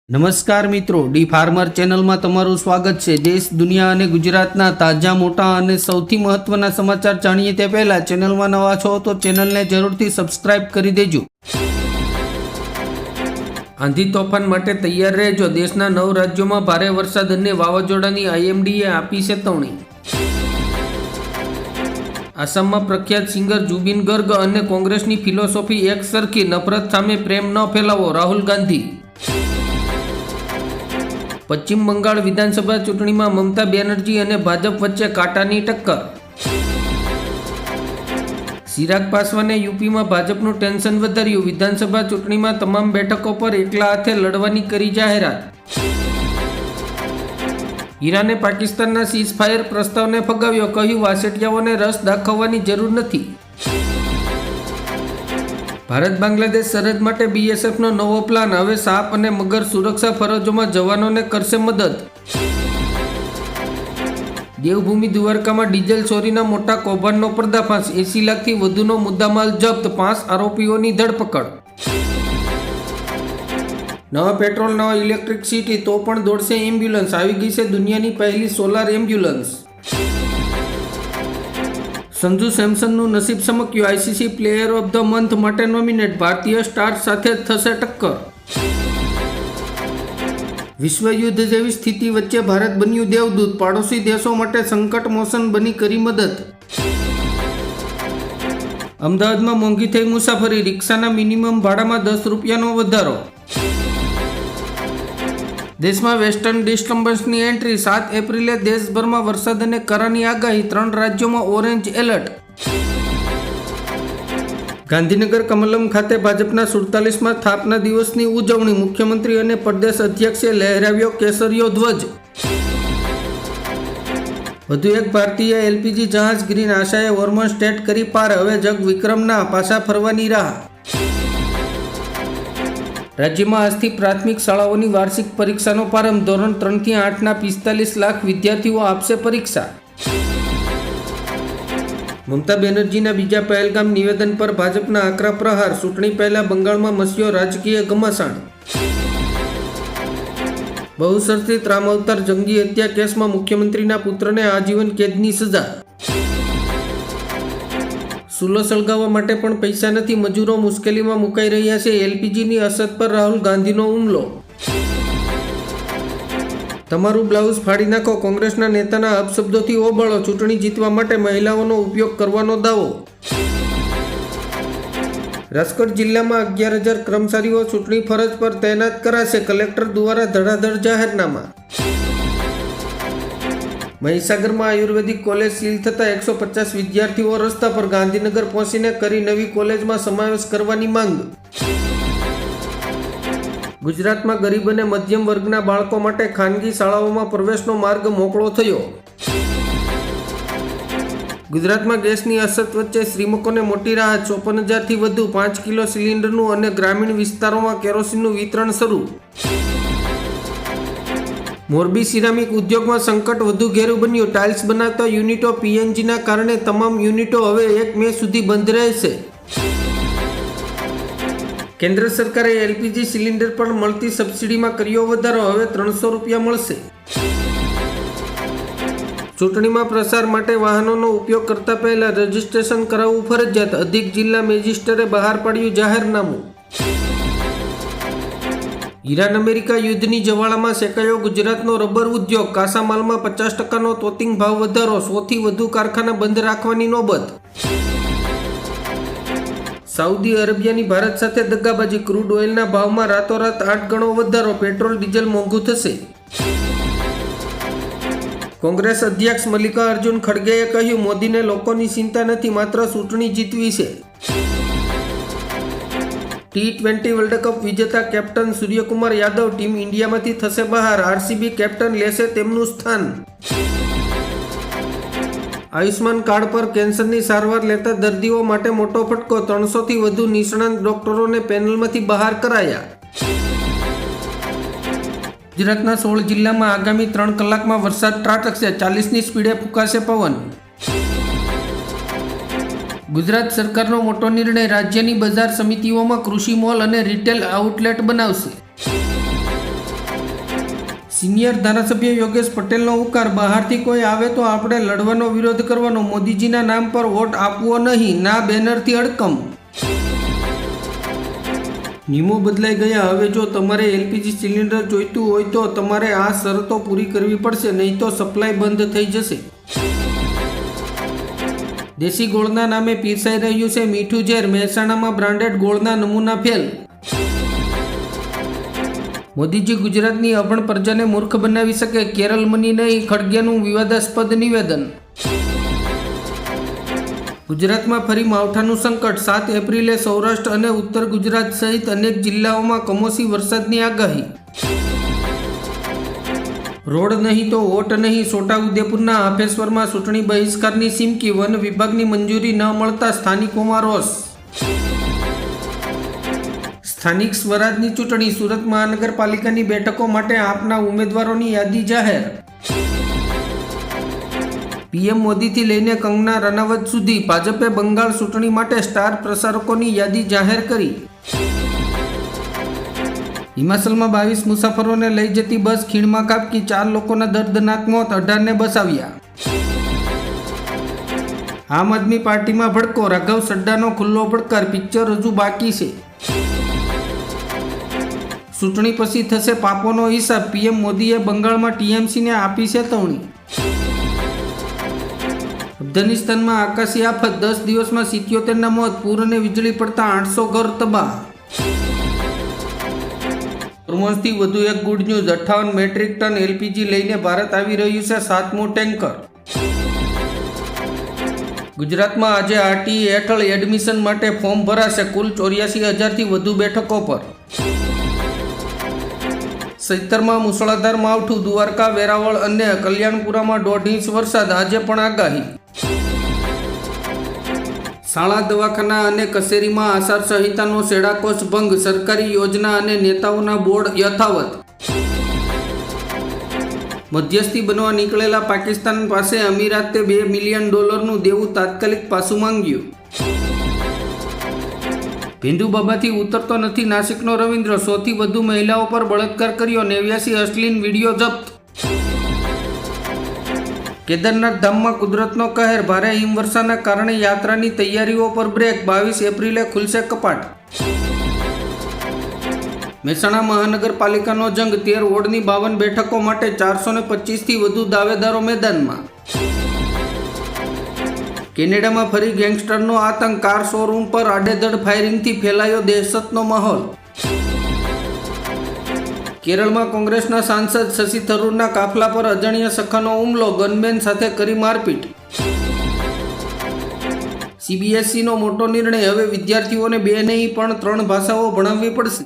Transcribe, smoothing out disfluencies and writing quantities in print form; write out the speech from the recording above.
નમસ્કાર મિત્રો, D farmer ચેનલમાં તમારું સ્વાગત છે। દેશ, દુનિયા અને ગુજરાતના તાજા, મોટા અને સૌથી મહત્વના સમાચાર જાણીએ તે પહેલા ચેનલમાં નવા છો તો ચેનલને જરૂરથી સબસ્ક્રાઇબ કરી દેજો। આંધી તોફાન માટે તૈયાર રહેજો। દેશના 9 રાજ્યોમાં ભારે વરસાદ અને વાવાઝોડાની આઈએમડીએ આપી ચેતવણી। આસામમાં પ્રખ્યાત સિંગર જુબિન ગર્ગ અને કોંગ્રેસની ફિલોસોફી એક સરખી, નફરત સામે પ્રેમ ન ફેલાવો, રાહુલ ગાંધી। પશ્ચિમ બંગાળ વિધાનસભા ચૂંટણીમાં મમતા બેનર્જી અને ભાજપ વચ્ચે કાંટાની ટક્કર। ચિરાગ પાસવાને યુપીમાં ભાજપનું ટેન્શન વધાર્યું। વિધાનસભા ચૂંટણીમાં તમામ બેઠકો પર એકલા હાથે લડવાની કરી જાહેરાત। ઈરાને પાકિસ્તાનના સીઝફાયર પ્રસ્તાવને ફગાવ્યો। કહ્યું, વાસેટિયાઓને રસ દાખવવાની જરૂર નથી। ભારત બાંગ્લાદેશ સરહદ માટે બીએસએફનો નવો પ્લાન। હવે સાપ અને મગર સુરક્ષા ફરજોમાં જવાનોને કરશે મદદ। દેવભૂમિ દ્વારકામાં ડીઝલ ચોરીના મોટા કૌભાંડનો પર્દાફાશ। 80 લાખથી વધુનો મુદ્દામાલ જપ્ત। 5 આરોપીઓની ધરપકડ। નવા પેટ્રોલ, નવા ઇલેક્ટ્રિસિટી તો પણ દોડશે એમ્બ્યુલન્સ। આવી ગઈ છે દુનિયાની પહેલી સોલાર એમ્બ્યુલન્સ। સંજુ સેમસનનું નસીબ ચમક્યું। ICC player of the month માટે નોમિનેટ। ભારતીય સ્ટાર્સ સાથે થશે ટક્કર। વિશ્વયુદ્ધ જેવી સ્થિતિ વચ્ચે ભારત બન્યું દેવદૂત। પાડોશી દેશો માટે સંકટ મોસન બની કરી મદદ। અમદાવાદમાં મોંઘી થઈ મુસાફરી। રિક્ષાના મિનિમમ ભાડામાં 10 રૂપિયાનો વધારો। દેશમાં વેસ્ટર્ન ડિસ્ટર્બન્સની એન્ટ્રી। 7 એપ્રિલે દેશભરમાં વરસાદ અને કરાની આગાહી। 3 રાજ્યોમાં ઓરેન્જ એલર્ટ। ગાંધીનગર કમલમ ખાતે ભાજપના 47મા સ્થાપના દિવસની ઉજવણી। મુખ્યમંત્રી અને પ્રદેશ અધ્યક્ષે લહેરાવ્યો કેસરીયો ધ્વજ। વધુ એક ભારતીય એલપીજી જહાજ ગ્રીન આશાએ હોર્મોન સ્ટેટ કરી પાર। હવે જગ વિક્રમના પાછા ફરવાની રાહ। રાજ્યમાં આજથી પ્રાથમિક શાળાઓની વાર્ષિક પરીક્ષાનો પ્રારંભ। ધોરણ 3 થી 8ના 45 લાખ વિદ્યાર્થીઓ આપશે પરીક્ષા। મમતા બેનર્જીના બીજા પહેલગામ નિવેદન પર ભાજપના આકરા પ્રહાર। ચૂંટણી પહેલા બંગાળમાં મસ્યો રાજકીય ઘમાસાણ। બહુચર્ચિત રામ અવતાર જંગી હત્યા કેસમાં મુખ્યમંત્રીના પુત્રને આજીવન કેદની સજા। ચૂલો સળગાવવા માટે પણ પૈસા નથી, મજૂરો મુશ્કેલીમાં મુકાઈ રહ્યા છે। એલપીજીની અછત પર રાહુલ ગાંધીનો હુમલો। તમારું બ્લાઉઝ ફાડી નાખો, કોંગ્રેસના નેતાના અપશબ્દોથી ઓબાળો। ચૂંટણી જીતવા માટે મહિલાઓનો ઉપયોગ કરવાનો દાવો। રાજકોટ જિલ્લામાં 11,000 કર્મચારીઓ ચૂંટણી ફરજ પર તૈનાત કરાશે। કલેક્ટર દ્વારા ધડાધડ જાહેરનામા। મહીસાગરમાં આયુર્વેદિક કોલેજ સીલ થતાં 150 વિદ્યાર્થીઓ રસ્તા પર। ગાંધીનગર પહોંચીને કરી નવી કોલેજમાં સમાવેશ કરવાની માંગ। ગુજરાતમાં ગરીબ અને મધ્યમ વર્ગના બાળકો માટે ખાનગી શાળાઓમાં પ્રવેશનો માર્ગ મોકળો થયો। ગુજરાતમાં ગેસની અછત વચ્ચે શ્રમિકોને મોટી રાહત। 54,000થી વધુ 5 કિલો સિલિન્ડરનું અને ગ્રામીણ વિસ્તારોમાં કેરોસીનનું વિતરણ શરૂ। મોરબી સિરામિક ઉદ્યોગમાં સંકટ વધુ ઘેરું બન્યું। ટાઇલ્સ બનાવતા યુનિટો પીએનજીના કારણે તમામ યુનિટો હવે 1 મે સુધી બંધ રહેશે। કેન્દ્ર સરકારે એલપીજી સિલિન્ડર પર મળતી સબસિડીમાં કર્યો વધારો। હવે 300 રૂપિયા મળશે। ચૂંટણીમાં પ્રચાર માટે વાહનોનો ઉપયોગ કરતા પહેલા રજીસ્ટ્રેશન કરાવવું ફરજિયાત। અધિક જિલ્લા મેજિસ્ટ્રેટે બહાર પાડ્યું જાહેરનામું। ઈરાન અમેરિકા યુદ્ધની જવાળામાં શેકાયો ગુજરાતનો રબર ઉદ્યોગ। કાચા માલમાં 50%નો તોતિંગ ભાવ વધારો। 100થી વધુ કારખાના બંધ રાખવાની નોબત। સાઉદી અરેબિયાની ભારત સાથે દગાબાજી। ક્રૂડ ઓઇલના ભાવમાં રાતોરાત 8 ગણો વધારો। પેટ્રોલ ડીઝલ મોંઘું થશે। કોંગ્રેસ અધ્યક્ષ મલ્લિકાર્જુન ખડગેએ કહ્યું, મોદીને લોકોની ચિંતા નથી, માત્ર ચૂંટણી જીતવી છે। T20 વર્લ્ડ કપ વિજેતા કેપ્ટન સૂર્યકુમાર યાદવ ટીમ ઇન્ડિયામાંથી થશે બહાર। આરસીબી કેપ્ટન લેશે તેમનું સ્થાન। આયુષ્માન કાર્ડ પર કેન્સરની સારવાર લેતા દર્દીઓ માટે મોટો ફટકો। 300થી વધુ નિષ્ણાત ડોક્ટરોને પેનલમાંથી બહાર કરાયા। ગુજરાતના 16 જિલ્લામાં આગામી 3 કલાકમાં વરસાદ ત્રાટકશે। 40ની સ્પીડે ફૂંકાશે પવન। ગુજરાત સરકારનો મોટો નિર્ણય, રાજ્યની બજાર સમિતિઓમાં કૃષિ મોલ અને રિટેલ આઉટલેટ બનાવશે। સિનિયર ધારાસભ્ય યોગેશ પટેલનો ઉકાર, બહારથી કોઈ આવે તો આપણે લડવાનો વિરોધ કરવાનો, મોદીજીના નામ પર વોટ આપવો નહીં, ના બેનરથી અડકમ. નિયમો બદલાઈ ગયા. હવે જો તમારે એલપીજી સિલિન્ડર જોઈતું હોય તો તમારે આ શરતો પૂરી કરવી પડશે, નહીં તો સપ્લાય બંધ થઈ જશે. દેશી ગોળના નામે પીરસાઈ રહ્યું છે મીઠું ઝેર, મહેસાણામાં બ્રાન્ડેડ ગોળના નમૂના ફેલ. મોદીજી ગુજરાતની અભણ પ્રજાને મૂર્ખ બનાવી શકે, કેરલ મની નહીં, ખડગેનું વિવાદાસ્પદ નિવેદન. ગુજરાતમાં ફરી માવઠાનું સંકટ, 7 એપ્રિલે સૌરાષ્ટ્ર અને ઉત્તર ગુજરાત સહિત અનેક જિલ્લાઓમાં કમોસમી વરસાદની આગાહી. રોડ નહીં તો વોટ નહીં, છોટાઉદેપુરના આફેશ્વરમાં ચૂંટણી બહિષ્કારની ચીમકી, વન વિભાગની મંજૂરી ન મળતા સ્થાનિકોમાં રોષ. સ્થાનિક સ્વરાજની ચૂંટણી, સુરત મહાનગરપાલિકાની બેઠકો માટે આપના ઉમેદવારોની યાદી જાહેર. પીએમ મોદીથી લઈને કંગના રનાવત સુધી ભાજપે બંગાળ ચૂંટણી માટે સ્ટાર પ્રચારકોની યાદી જાહેર કરી. હિમાચલમાં 22 મુસાફરોને લઈ જતી બસ ખીણમાં ખાબકી, 4 લોકોના દર્દનાક મોત, 18ને બચાવ્યા. આમ આદમી પાર્ટીમાં ભડકો, રાઘવ સડ્ડાનો ખુલ્લો પડકાર, પિક્ચર હજુ બાકી છે. ચૂંટણી પછી થશે પાપોનો હિસાબ, પીએમ મોદીએ બંગાળમાં ટીએમસીને આપી ચેતવણી. અફઘાનિસ્તાનમાં આકાશી આફત, 10 દિવસમાં 77ના મોત, પૂર અને વીજળી પડતા 800 ઘર તબાહ. હોર્મોઝથી વધુ એક good news, 58 metric ton LPG લઈને ભારત આવી રહ્યું છે 7મું ટેન્કર. ગુજરાતમાં આજે આરટીઈ હેઠળ એડમિશન માટે ફોર્મ ભરાશે, કુલ 84,000થી વધુ બેઠકો પર. સૈતરમાં મુશળધાર માવઠું, દ્વારકા, વેરાવળ અને કલ્યાણપુરામાં 1.5 ઇંચ વરસાદ, આજે પણ આગાહી. શાળા, દવાખાના અને કચેરીમાં આચારસંહિતાનો સેડાકોચ ભંગ, સરકારી યોજના અને નેતાઓના બોર્ડ યથાવત. મધ્યસ્થી બનવા નીકળેલા પાકિસ્તાન પાસે અમીરાતે $2 મિલિયન દેવું તાત્કાલિક પાછું માંગ્યું. ભીંડુબાબાથી ઉતરતો નથી નાસિકનો રવિન્દ્ર, 100થી વધુ મહિલાઓ પર બળાત્કાર કર્યો, 89 અશ્લીલ વિડીયો જપ્ત. કેદારનાથ ધામમાં કુદરતનો કહેર, ભારે હિમવર્ષાના કારણે યાત્રાની તૈયારીઓ પર બ્રેક, 22 એપ્રિલે ખુલશે કપાટ. મહેસાણા મહાનગરપાલિકાનો જંગ, 13 વોર્ડની 52 બેઠકો માટે 425થી વધુ દાવેદારો મેદાનમાં. કેનેડામાં ફરી ગેંગસ્ટરનો આતંક, કાર શોરૂમ પર આડેધડ ફાયરિંગથી ફેલાયો દહેશતનો માહોલ. કેરળમાં કોંગ્રેસના સાંસદ શશી થરૂરના કાફલા પર અજાણ્યા સખાનો હુમલો, ગનમેન સાથે કરી મારપીટ. સીબીએસઈનો મોટો નિર્ણય, હવે વિદ્યાર્થીઓને 2 નહીં પણ 3 ભાષાઓ ભણાવવી પડશે.